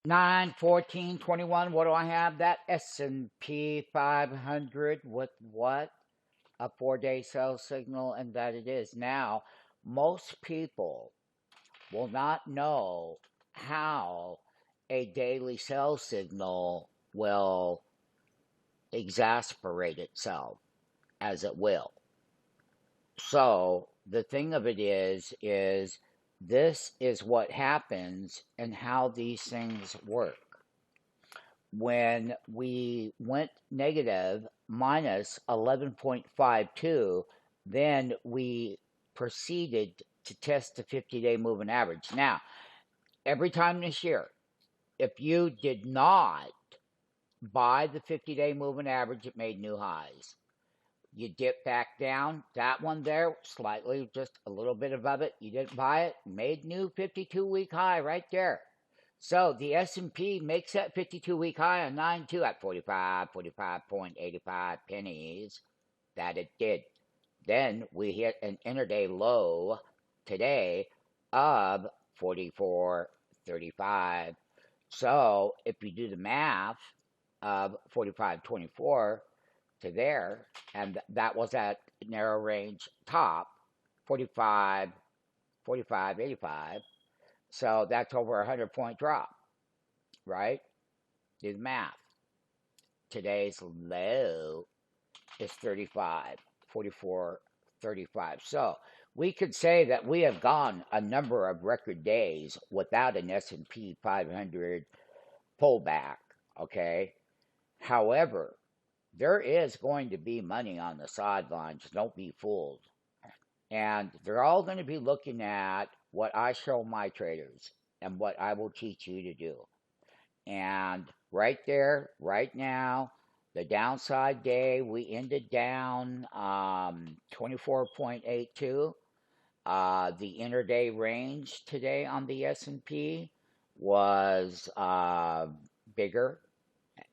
9, 14, 21. What do I have? That S&P 500 with what? A 4-day sell signal, and that it is. Now, most people will not know how a daily sell signal will exasperate itself as it will. So the thing of it is this is what happens and how these things work. When we went negative minus 11.52, then we proceeded to test the 50-day moving average. Now, every time this year, if you did not buy the 50-day moving average, it made new highs. You dip back down, that one there, slightly, just a little bit above it. You didn't buy it, made new 52-week high right there. So the S&P makes that 52-week high on 9.2 at 45.85 pennies. That it did. Then we hit an intraday low today of 44.35. So if you do the math of 45.24 to there, and that was at narrow range top 45.85. So that's over a 100-point drop, right? Do the math. Today's low is 44.35. So we could say that we have gone a number of record days without an S&P 500 pullback, okay? However, there is going to be money on the sidelines. Don't be fooled. And they're all going to be looking at what I show my traders and what I will teach you to do. And right there, right now, the downside day, we ended down 24.82. The intraday range today on the S&P was bigger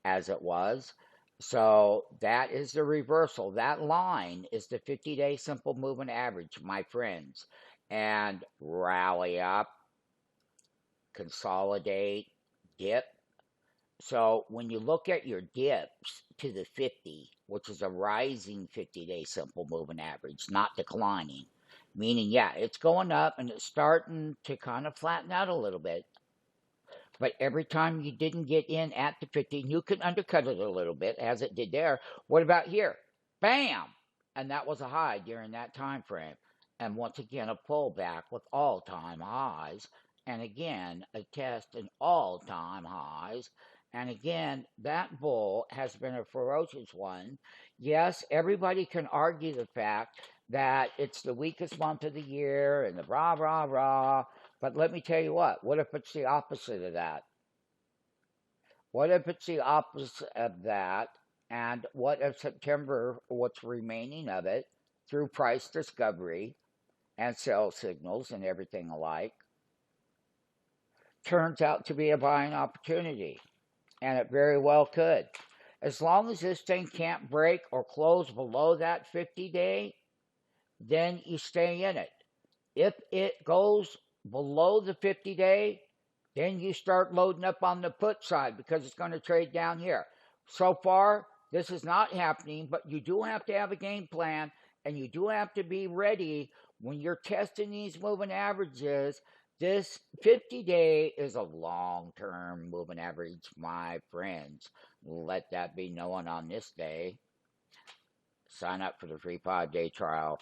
as it was. So that is the reversal. That line is the 50-day simple moving average, my friends. And rally up, consolidate, dip. So when you look at your dips to the 50, which is a rising 50-day simple moving average, not declining, meaning, yeah, it's going up and it's starting to kind of flatten out a little bit. But every time you didn't get in at the 50, you could undercut it a little bit as it did there. What about here? Bam! And that was a high during that time frame. And once again, a pullback with all-time highs. And again, a test in all-time highs. And again, that bull has been a ferocious one. Yes, everybody can argue the fact that it's the weakest month of the year and the rah, rah, rah. But let me tell you what if it's the opposite of that? What if it's the opposite of that? And what if September, what's remaining of it, through price discovery and sell signals and everything alike, turns out to be a buying opportunity? And it very well could. As long as this thing can't break or close below that 50-day, then you stay in it. If it goes below the 50-day, then you start loading up on the put side because it's going to trade down here. So far, this is not happening, but you do have to have a game plan, and you do have to be ready when you're testing these moving averages. This 50-day is a long-term moving average, my friends. Let that be known on this day. Sign up for the free 5-day trial.